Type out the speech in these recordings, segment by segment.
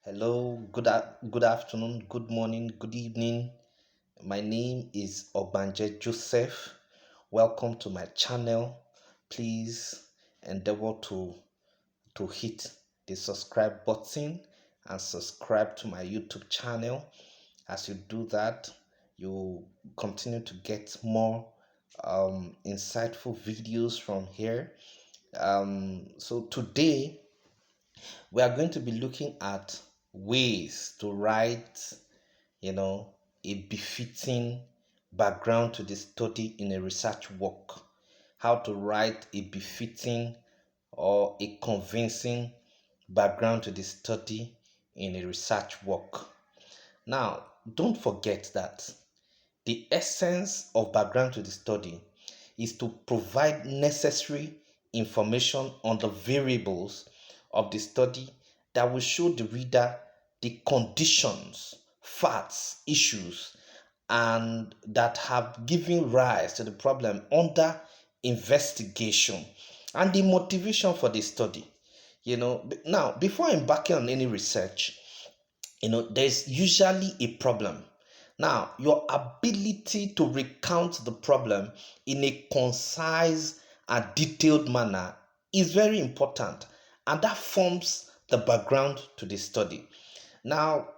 Hello, good afternoon, good morning, good evening. My name is Obanje Joseph. Welcome to my channel. Please endeavor to hit the subscribe button and subscribe to my YouTube channel. As you do that, you continue to get more insightful videos from here. So today we are going to be looking at ways to write, you know, a befitting background to the study in a research work. How to write a befitting or a convincing background to the study in a research work. Now, don't forget that the essence of background to the study is to provide necessary information on the variables of the study that will show the reader the conditions, facts, issues, and that have given rise to the problem under investigation and the motivation for the study. Now, before embarking on any research, there's usually a problem. Now, your ability to recount the problem in a concise and detailed manner is very important, and that forms the background to the study. Now,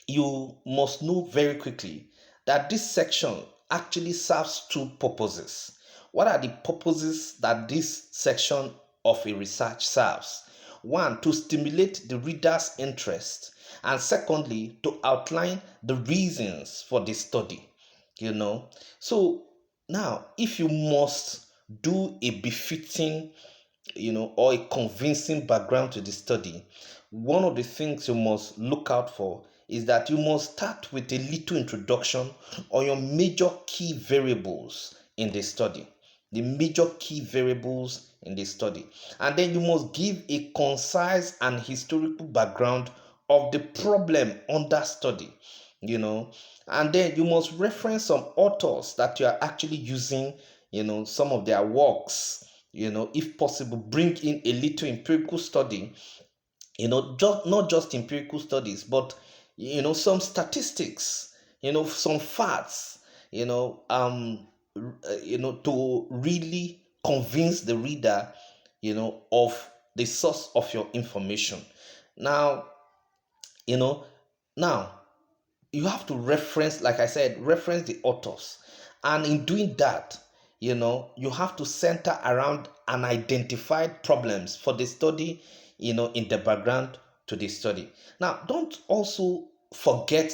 you must know very quickly that this section actually serves two purposes. What are the purposes that this section of a research serves? One, to stimulate the reader's interest, and secondly, to outline the reasons for the study. You know, so now if you must do a befitting or a convincing background to the study, one of the things you must look out for is that you must start with a little introduction on your major key variables in the study. The major key variables in the study. And then you must give a concise and historical background of the problem under study, and then you must reference some authors that you are actually using, some of their works, if possible bring in a little empirical study, just not just empirical studies, but some statistics, some facts, to really convince the reader, of the source of your information. Now, you know now you have to reference, like I said, reference the authors, and in doing that, you have to center around an identified problems for the study, in the background to the study. Now, don't also forget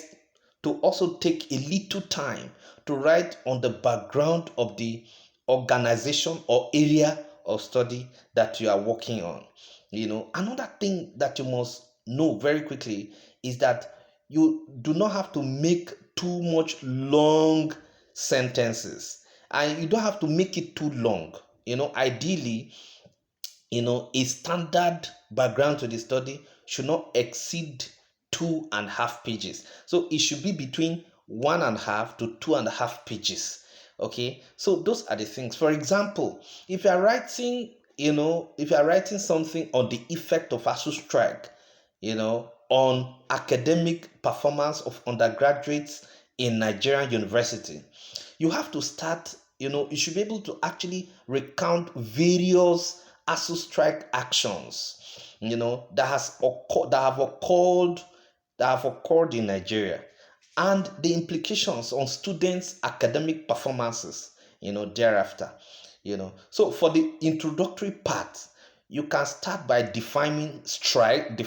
to also take a little time to write on the background of the organization or area of study that you are working on. Another thing that you must know very quickly is that you do not have to make too much long sentences, and you don't have to make it too long. Ideally, a standard background to the study should not exceed 2.5 pages. So it should be between 1.5 to 2.5 pages. Okay, so those are the things. For example, if you are writing something on the effect of ASU strike, on academic performance of undergraduates in Nigerian university, you have to start, you should be able to actually recount various ASU strike actions, that have occurred in Nigeria, and the implications on students' academic performances, thereafter. So for the introductory part, you can start by defining strike,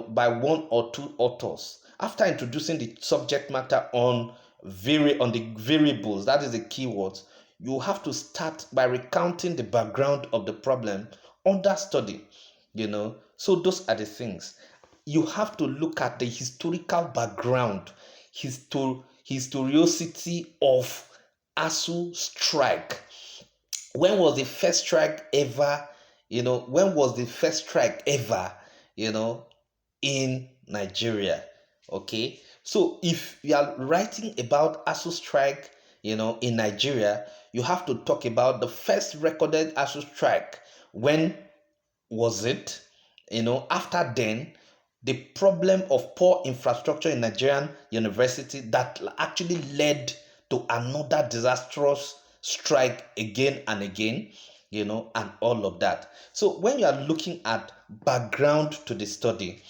by one or two authors. After introducing the subject matter on the variables, that is the keywords, you have to start by recounting the background of the problem under study. So those are the things. You have to look at the historical background, historicity of ASU strike. When was the first strike ever? When was the first strike ever? In Nigeria. Okay, so if you are writing about ASU strike, in Nigeria, you have to talk about the first recorded ASU strike. When was it? After then, the problem of poor infrastructure in Nigerian university that actually led to another disastrous strike again and again, and all of that. So when you are looking at background to the study,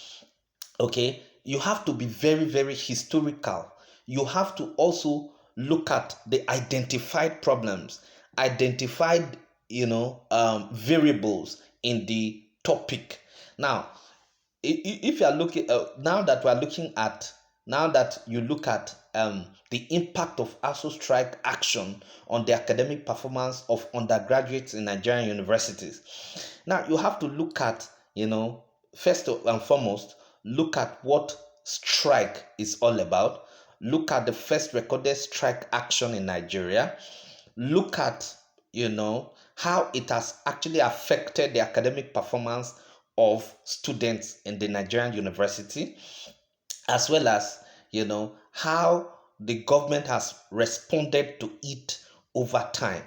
okay, you have to be very, very historical. You have to also look at the identified problems, identified, variables in the topic. Now, if you are looking now that you look at the impact of ASU strike action on the academic performance of undergraduates in Nigerian universities. Now you have to look at, first and foremost, look at what strike is all about. Look at the first recorded strike action in Nigeria. Look at, how it has actually affected the academic performance of students in the Nigerian university, as well as, how the government has responded to it over time.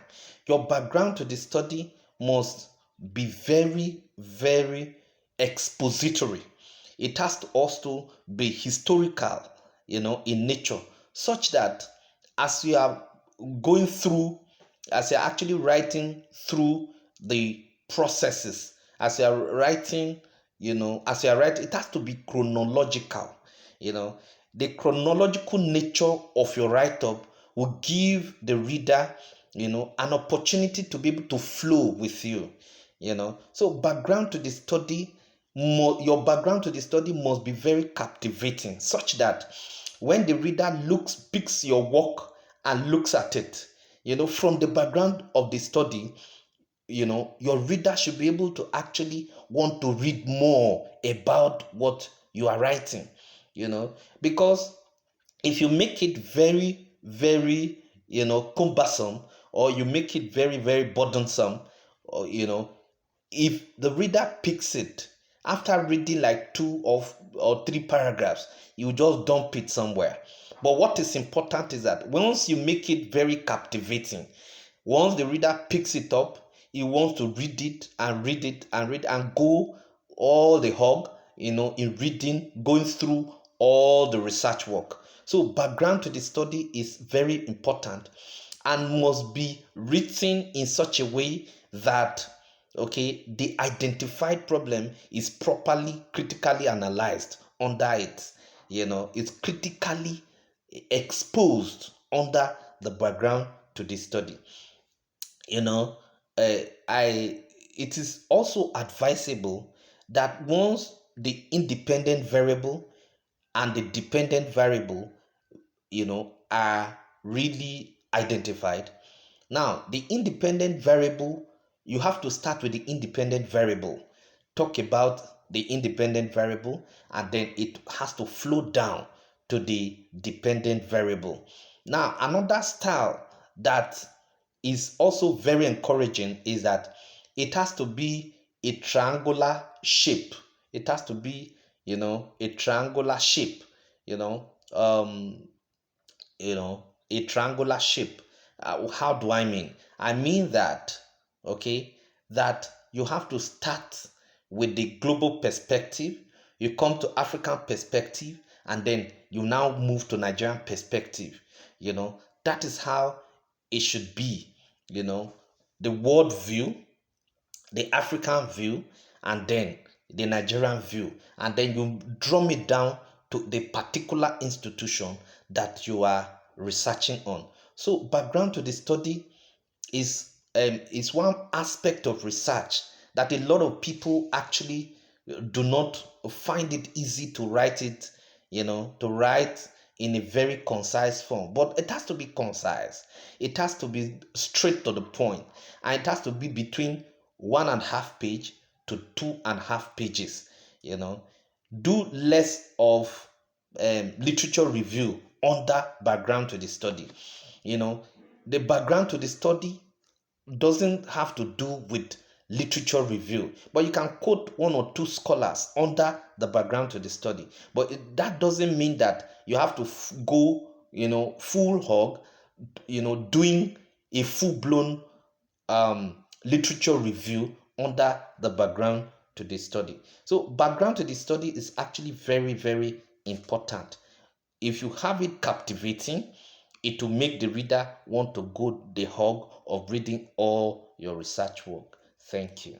Your background to the study must be very, very expository. It has to also be historical, in nature, such that as you are going through, as you're actually writing through the processes, as you're writing, as you're writing, it has to be chronological. You know, the chronological nature of your write-up will give the reader, an opportunity to be able to flow with you. So background to the study, your background to the study must be very captivating, such that when the reader picks your work and looks at it, from the background of the study, your reader should be able to actually want to read more about what you are writing, because if you make it very, very, cumbersome, or you make it very, very burdensome, or, if the reader picks it after reading like or three paragraphs, you just dump it somewhere. But what is important is that once you make it very captivating, once the reader picks it up, he wants to read it and read it and read and go all the hog, in reading, going through all the research work. So background to the study is very important and must be written in such a way that, okay, the identified problem is properly critically analyzed under it. It's critically exposed under the background to the study. you know I it is also advisable that once the independent variable and the dependent variable, are really identified. Now, the independent variable, you have to start with the independent variable, talk about the independent variable, and then it has to flow down to the dependent variable. Now, another style that is also very encouraging is that it has to be a triangular shape. It has to be, a triangular shape, you know, um, a triangular shape. How do I mean? I mean that, okay, that you have to start with the global perspective, you come to African perspective, and then you now move to Nigerian perspective. That is how it should be. The world view, the African view, and then the Nigerian view, and then you drum it down to the particular institution that you are researching on. So, background to the study is one aspect of research that a lot of people actually do not find it easy to write it, to write in a very concise form. But it has to be concise, it has to be straight to the point, and it has to be between 1.5 page to 2.5 pages. Do less of literature review under background to the study. The background to the study doesn't have to do with literature review, but you can quote one or two scholars under the background to the study. But that doesn't mean that you have to go, full hog, doing a full blown literature review under the background to the study. So background to the study is actually very, very important. If you have it captivating, it will make the reader want to go the hog of reading all your research work. Thank you.